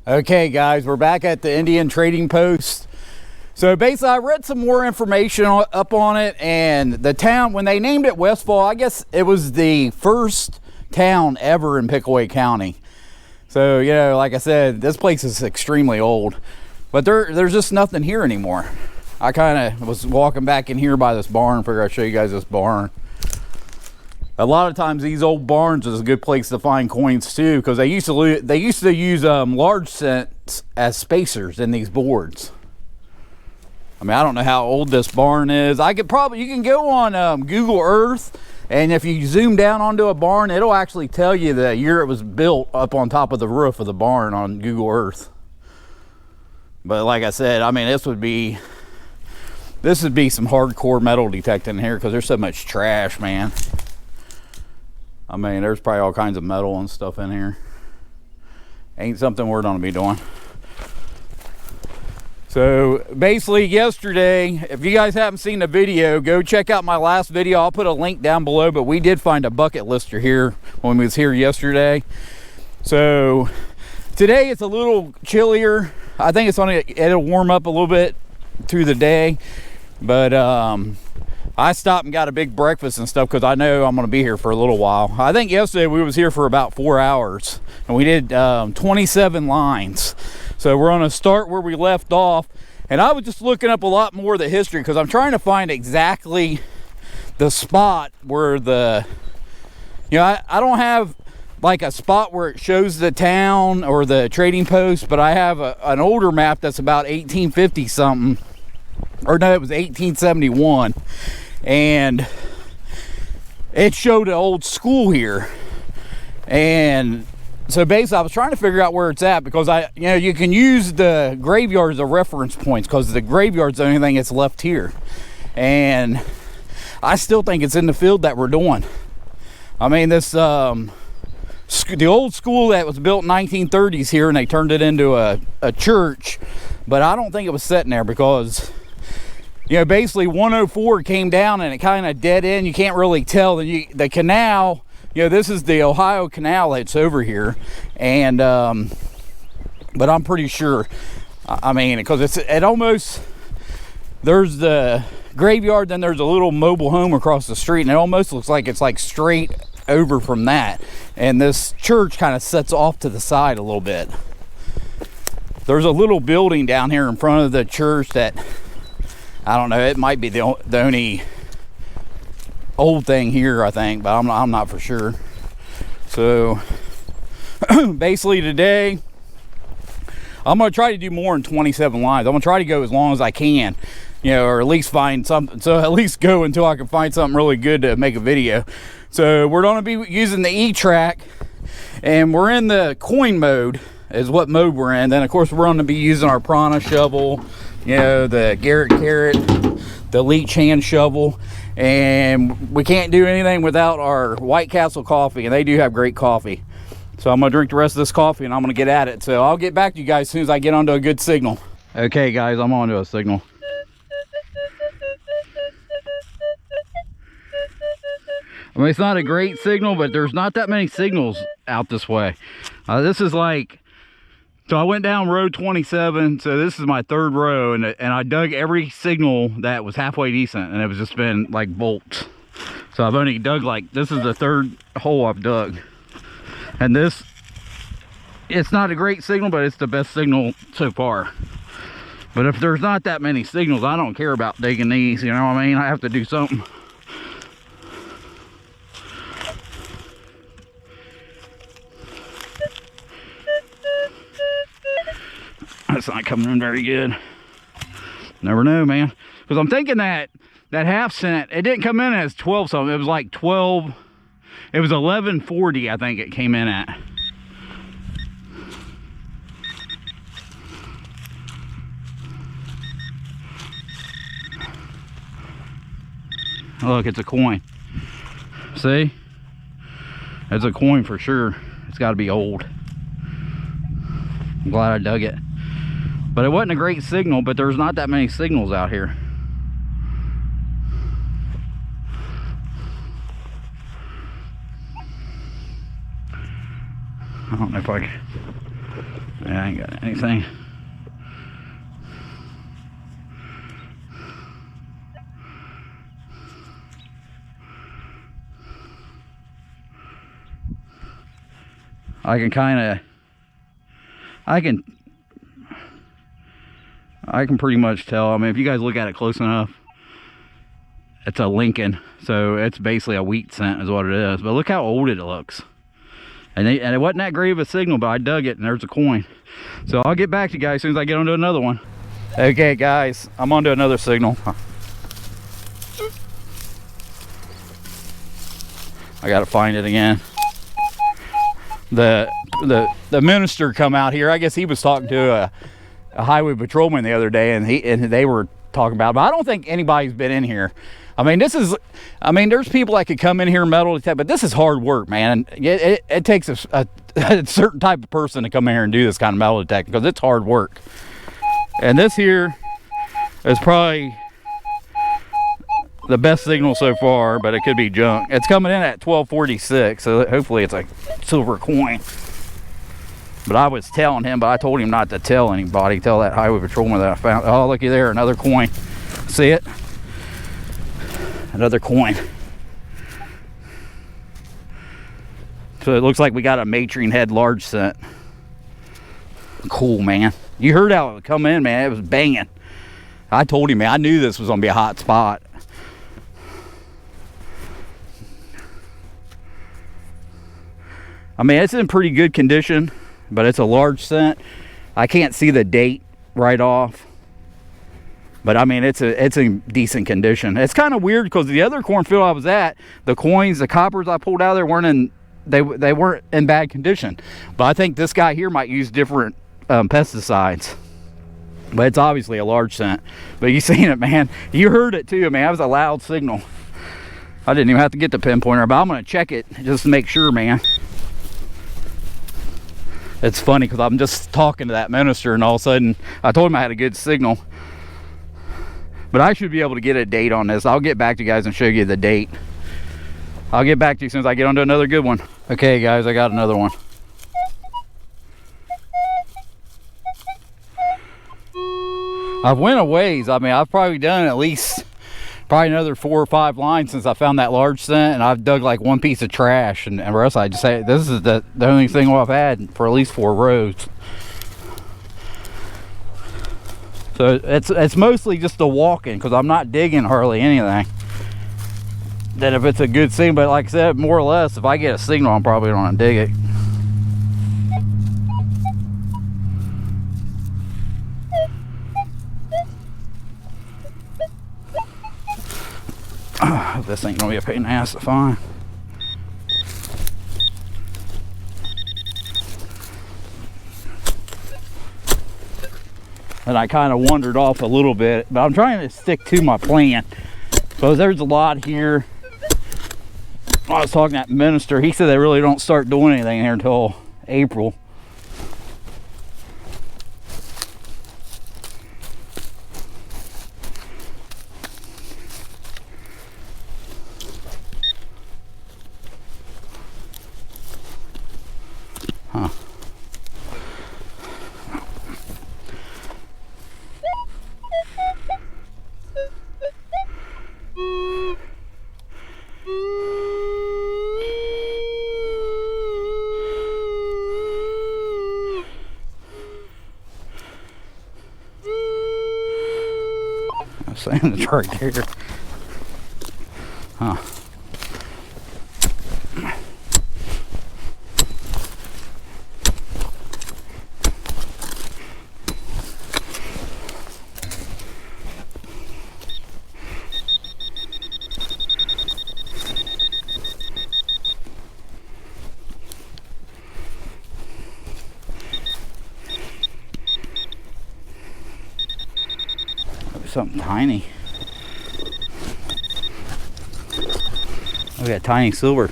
Okay guys, we're back at the Indian Trading Post. So basically I read some more information up on it, and the town, when they named it Westfall, I guess it was the first town ever in Pickaway County. So, you know, like I said, this place is extremely old, but there's just nothing here anymore. I kind of was walking back in here by this barn. Figure I'd show you guys this barn. A lot of times these old barns is a good place to find coins too, because they used to use large cents as spacers in these boards. I mean, I don't know how old this barn is. You can go on Google Earth, and if you zoom down onto a barn, it'll actually tell you the year it was built up on top of the roof of the barn on Google Earth. But like I said, I mean, this would be some hardcore metal detecting here, because there's so much trash, man. I mean, there's probably all kinds of metal and stuff in here. Ain't something we're gonna be doing. So basically yesterday, if you guys haven't seen the video, go check out my last video. I'll put a link down below, but we did find a bucket lister here when we was here yesterday. So today it's a little chillier. I think it'll warm up a little bit through the day, but I stopped and got a big breakfast and stuff, because I know I'm going to be here for a little while. I think yesterday we was here for about 4 hours, and we did 27 lines. So we're going to start where we left off. And I was just looking up a lot more of the history, because I'm trying to find exactly the spot where I don't have like a spot where it shows the town or the trading post, but I have an older map that's about 1850 something, or no, it was 1871. And it showed an old school here. And so basically I was trying to figure out where it's at, because you can use the graveyard as a reference points, because the graveyard's the only thing that's left here. And I still think it's in the field that we're doing. I mean, this the old school that was built in 1930s here, and they turned it into a church, but I don't think it was sitting there, because basically 104 came down and it kind of dead end. You can't really tell. The canal, this is the Ohio Canal that's over here, and but I'm pretty sure, I mean, because there's the graveyard, then there's a little mobile home across the street, and it almost looks like it's like straight over from that, and this church kind of sets off to the side a little bit. There's a little building down here in front of the church that, I don't know, it might be the only old thing here, I think, but I'm not for sure. So basically today I'm gonna try to do more than 27 lines. I'm gonna try to go as long as I can, or at least find something. So at least go until I can find something really good to make a video. So we're gonna be using the E-track, and we're in the coin mode is what mode we're in. Then of course we're gonna be using our Prana shovel, the Garrett Carrot, the Leech hand shovel, and we can't do anything without our White Castle coffee, and they do have great coffee. So I'm gonna drink the rest of this coffee and I'm gonna get at it. So I'll get back to you guys as soon as I get onto a good signal. Okay guys, I'm onto a signal. I mean, it's not a great signal, but there's not that many signals out this way. This is like, so I went down road 27, so this is my third row, and I dug every signal that was halfway decent, and it was just been like bolts. So I've only dug this is the third hole I've dug. And it's not a great signal, but it's the best signal so far. But if there's not that many signals, I don't care about digging these, you know what I mean? I have to do something. That's not coming in very good. Never know, man. Because I'm thinking that half cent, it didn't come in as 12 something. It was like 12. It was 11.40, I think it came in at. Look, it's a coin. See? It's a coin for sure. It's got to be old. I'm glad I dug it. But it wasn't a great signal, but there's not that many signals out here. I don't know if I can. Yeah, I ain't got anything. I can pretty much tell. I mean, if you guys look at it close enough, it's a Lincoln, so it's basically a wheat scent is what it is. But look how old it looks. And it wasn't that great of a signal, but I dug it, and there's a coin. So I'll get back to you guys as soon as I get onto another one. Okay, guys, I'm onto another signal. I gotta find it again. The minister come out here. I guess he was talking to a highway patrolman the other day, and they were talking about it. But I don't think anybody's been in here. I mean, there's people that could come in here metal detect, but this is hard work, man. It takes a certain type of person to come in here and do this kind of metal detecting, because it's hard work. And this here is probably the best signal so far, but it could be junk. It's coming in at 1246, so hopefully it's a silver coin. But I was telling him, but I told him not to tell anybody. Tell that highway patrolman that I found. Oh, looky there, another coin. See it? Another coin. So it looks like we got a matrine head large scent. Cool, man. You heard how it would come in, man. It was banging. I told him, man, I knew this was gonna be a hot spot. I mean, it's in pretty good condition, but it's a large scent. I can't see the date right off, but I mean, it's in decent condition. It's kind of weird because the other cornfield I was at, the coins, the coppers I pulled out of there weren't in bad condition. But I think this guy here might use different pesticides. But it's obviously a large scent. But you seen it, man. You heard it too, man. That was a loud signal. I didn't even have to get the pinpointer, but I'm gonna check it just to make sure, man. It's funny because I'm just talking to that minister, and all of a sudden I told him I had a good signal. But I should be able to get a date on this. I'll get back to you guys and show you the date. I'll get back to you as soon as I get onto another good one. Okay, guys, I got another one. I've went a ways. I mean, I've probably done at least another 4 or 5 lines since I found that large scent, and I've dug like one piece of trash, and the rest I just say this is the only thing I've had for at least 4 rows. So it's mostly just the walking, because I'm not digging hardly anything. Then if it's a good signal, but like I said, more or less, if I get a signal, I'm probably gonna dig it. This ain't gonna be a pain in the ass to find. And I kind of wandered off a little bit, but I'm trying to stick to my plan because there's a lot here. I was talking to that minister. He said they really don't start doing anything here until April. Huh. I'm saying it's right here. Huh. Something tiny. Look at that tiny silver.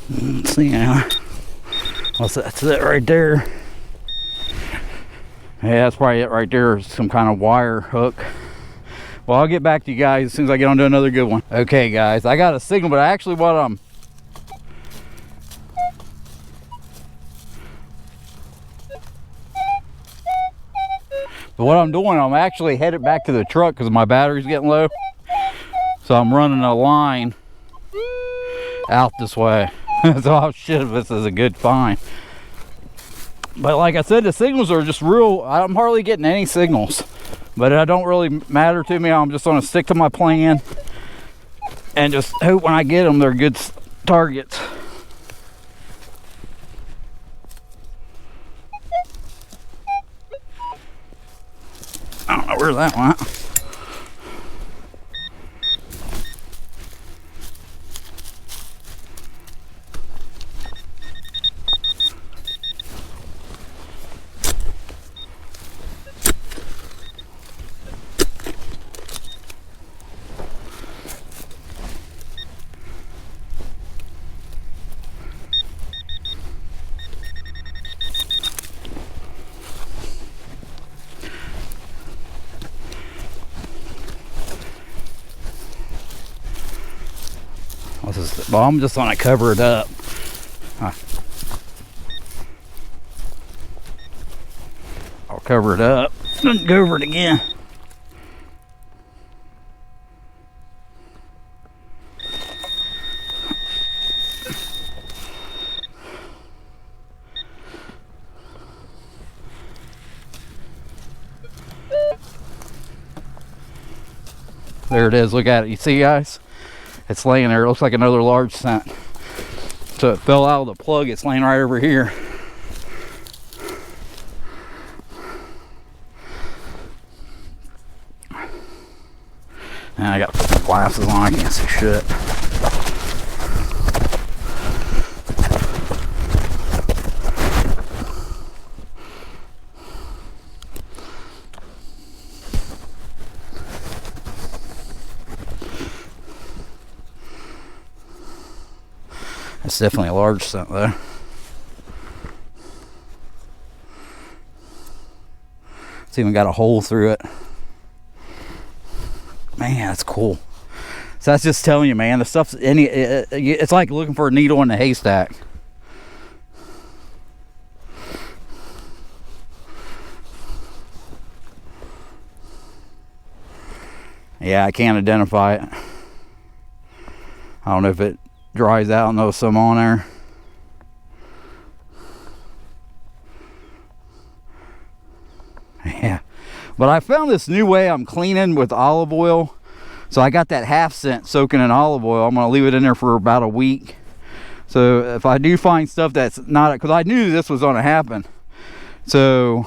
Let's see now. What's that? That's it right there. Yeah, that's probably it right there. Some kind of wire hook. Well, I'll get back to you guys as soon as I get onto another good one. Okay, guys, I got a signal, but actually what I'm doing, I'm actually headed back to the truck because my battery's getting low. So I'm running a line out this way. So oh shit, this is a good find. But like I said, the signals are just real. I'm hardly getting any signals, but it don't really matter to me. I'm just gonna stick to my plan and just hope when I get them, they're good targets. I don't know where that went. Well, I'm just gonna cover it up. I'll cover it up. Go over it again. There it is. Look at it. You see, guys? It's laying there. It looks like another large scent. So it fell out of the plug. It's laying right over here. And I got to put my glasses on. I can't see shit. It's definitely a large scent though. It's even got a hole through it. Man, that's cool. So that's just telling you, man, the stuff's it's like looking for a needle in a haystack. Yeah, I can't identify it. I don't know if it dries out and there's some on there. Yeah, but I found this new way I'm cleaning with olive oil. So I got that half cent soaking in olive oil. I'm gonna leave it in there for about a week. So if I do find stuff that's not, because I knew this was gonna happen, so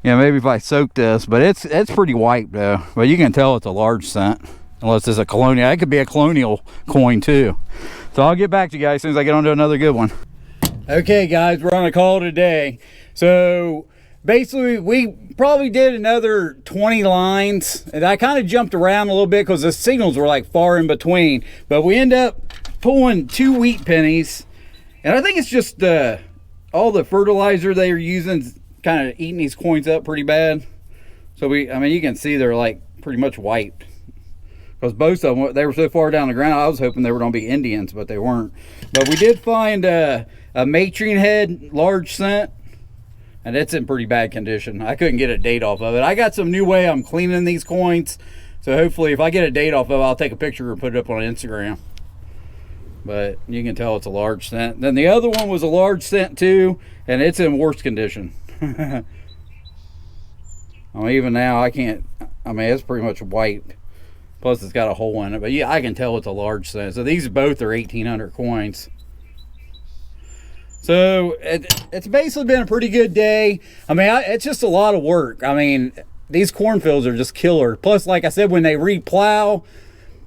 yeah, maybe if I soak this, but it's pretty white though. But you can tell it's a large cent. Unless it's a colonial. It could be a colonial coin too. So I'll get back to you guys as soon as I get onto another good one. Okay guys, we're on a call today. So basically we probably did another 20 lines. And I kind of jumped around a little bit because the signals were like far in between. But we end up pulling 2 wheat pennies. And I think it's just all the fertilizer they are using kind of eating these coins up pretty bad. So I mean, you can see they're like pretty much wiped. Because both of them, they were so far down the ground, I was hoping they were going to be Indians, but they weren't. But we did find a matron head large cent, and it's in pretty bad condition. I couldn't get a date off of it. I got some new way I'm cleaning these coins, so hopefully if I get a date off of it, I'll take a picture and put it up on Instagram. But you can tell it's a large cent. Then the other one was a large cent too, and it's in worse condition. I mean, even now, I can't, I mean, it's pretty much white. Plus it's got a hole in it, but yeah, I can tell it's a large cent. So these both are 1800 coins. So it's basically been a pretty good day. I mean, it's just a lot of work. I mean, these cornfields are just killer. Plus, like I said, when they replow,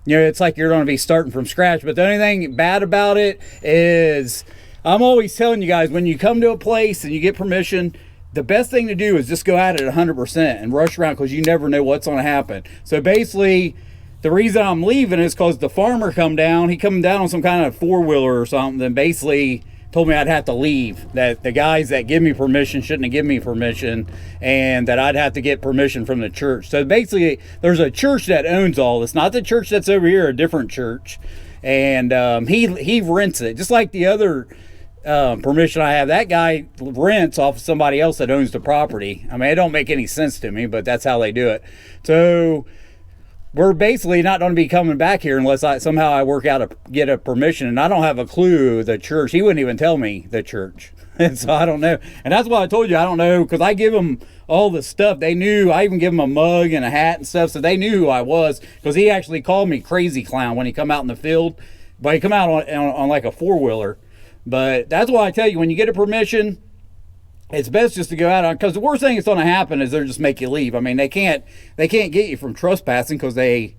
you know, it's like you're going to be starting from scratch. But the only thing bad about it is, I'm always telling you guys, when you come to a place and you get permission, the best thing to do is just go at it 100% and rush around, because you never know what's going to happen. So basically, the reason I'm leaving is because the farmer come down. He come down on some kind of 4-wheeler or something. And basically, told me I'd have to leave, that the guys that give me permission shouldn't have given me permission, and that I'd have to get permission from the church. So basically, there's a church that owns all this, not the church that's over here, a different church, and he rents it, just like the other permission I have. That guy rents off of somebody else that owns the property. I mean, it don't make any sense to me, but that's how they do it. So we're basically not going to be coming back here unless I work out get a permission, and I don't have a clue the church. He wouldn't even tell me the church. And so I don't know. And that's why I told you I don't know, because I give them all the stuff. They knew. I even give them a mug and a hat and stuff, so they knew who I was, because he actually called me Crazy Clown when he come out in the field. But he come out on like a four-wheeler. But that's why I tell you, when you get a permission, it's best just to go out on, because the worst thing that's going to happen is they'll just make you leave. I mean, they can't get you from trespassing, because they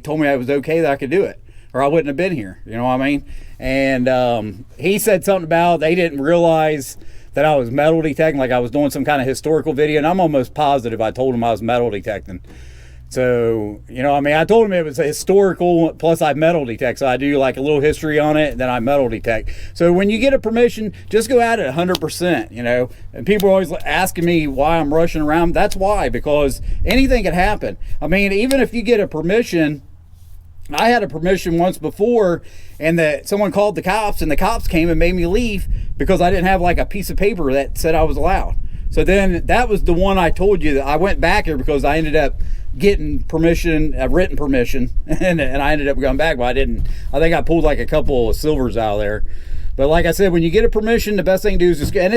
told me I was okay, that I could do it, or I wouldn't have been here. You know what I mean? And he said something about they didn't realize that I was metal detecting, like I was doing some kind of historical video, and I'm almost positive I told him I was metal detecting. So, you know, I mean, I told him it was a historical, plus I metal detect. So I do like a little history on it, and then I metal detect. So when you get a permission, just go at it 100%, you know. And people are always asking me why I'm rushing around. That's why, because anything could happen. I mean, even if you get a permission, I had a permission once before, and someone called the cops, and the cops came and made me leave because I didn't have like a piece of paper that said I was allowed. So then that was the one I told you that I went back here because I ended up getting permission, written permission, and I ended up going back, but I didn't. I think I pulled like a couple of silvers out of there. But like I said, when you get a permission, the best thing to do is just, and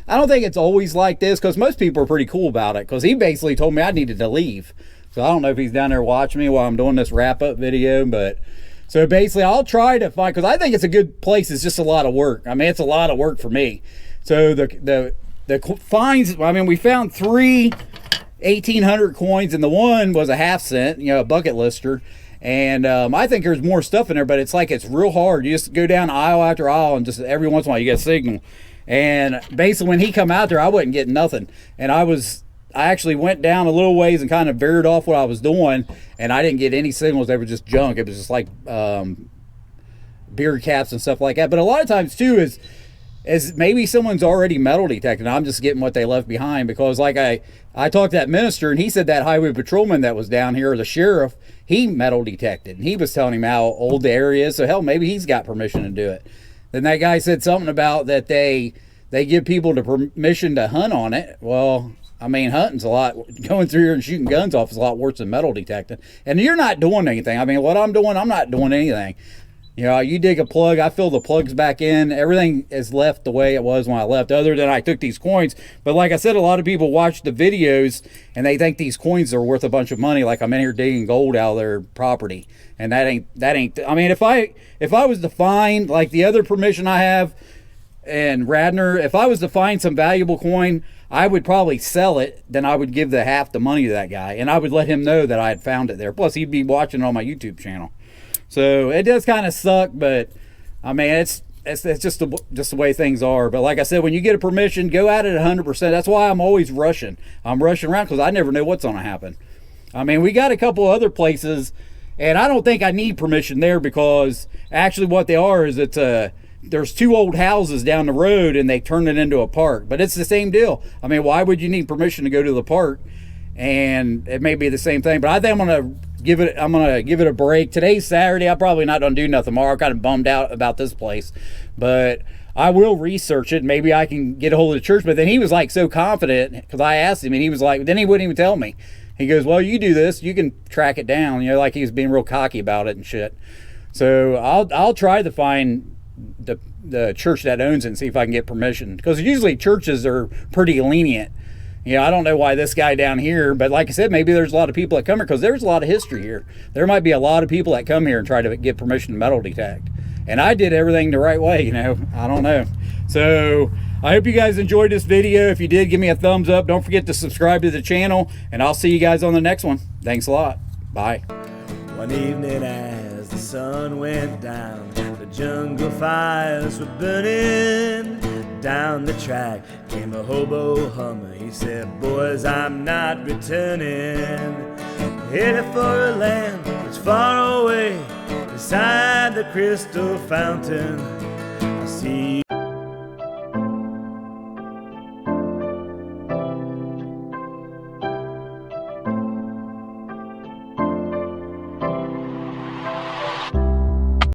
I don't think it's always like this, because most people are pretty cool about it, because he basically told me I needed to leave. So I don't know if he's down there watching me while I'm doing this wrap-up video, but so basically I'll try to find, because I think it's a good place. It's just a lot of work. I mean, it's a lot of work for me. So the fines, I mean, we found 3 1,800 coins, and the one was a half cent, you know, a bucket lister. And I think there's more stuff in there, but it's like it's real hard. You just go down aisle after aisle, and just every once in a while you get a signal. And basically when he come out there, I wasn't getting nothing. And I actually went down a little ways and kind of veered off what I was doing, and I didn't get any signals. They were just junk. It was just like beer caps and stuff like that. But a lot of times too is maybe someone's already metal detecting. I'm just getting what they left behind, because like I talked to that minister, and he said that highway patrolman that was down here, or the sheriff, he metal detected, and he was telling him how old the area is. So hell, maybe he's got permission to do it. Then that guy said something about that they give people the permission to hunt on it. Well, I mean, hunting's a lot, going through here and shooting guns off is a lot worse than metal detecting. And you're not doing anything. I mean, what I'm doing, I'm not doing anything. You know, you dig a plug, I fill the plugs back in. Everything is left the way it was when I left, other than I took these coins. But like I said, a lot of people watch the videos and they think these coins are worth a bunch of money, like I'm in here digging gold out of their property. And that ain't, I mean, if I was to find, like the other permission I have and Radnor, if I was to find some valuable coin, I would probably sell it. Then I would give half the money to that guy, and I would let him know that I had found it there. Plus he'd be watching it on my YouTube channel. So it does kind of suck, but I mean, it's just the way things are. But like I said, when you get a permission, go at it 100%. That's why I'm always rushing. I'm rushing around, because I never know what's going to happen. I mean, we got a couple other places, and I don't think I need permission there, because actually what they are is there's 2 old houses down the road, and they turned it into a park. But it's the same deal. I mean, why would you need permission to go to the park? And it may be the same thing, but I think I'm gonna give it a break. Today's Saturday. I'm probably not gonna do nothing tomorrow. I'm kind of bummed out about this place, but I will research it. Maybe I can get a hold of the church. But then he was like so confident, because I asked him, and he was like, then he wouldn't even tell me. He goes, well, you do this, you can track it down. You know, like he was being real cocky about it and shit. So I'll try to find the church that owns it and see if I can get permission, because usually churches are pretty lenient. You know, I don't know why this guy down here, but like I said, maybe there's a lot of people that come here, because there's a lot of history here. There might be a lot of people that come here and try to get permission to metal detect. And I did everything the right way, you know. I don't know. So I hope you guys enjoyed this video. If you did, give me a thumbs up. Don't forget to subscribe to the channel, and I'll see you guys on the next one. Thanks a lot. Bye. One evening as the sun went down, the jungle fires were burning. Down the track came a hobo hummer. He said, boys, I'm not returning. Headed for a land that's far away, beside the crystal fountain. I see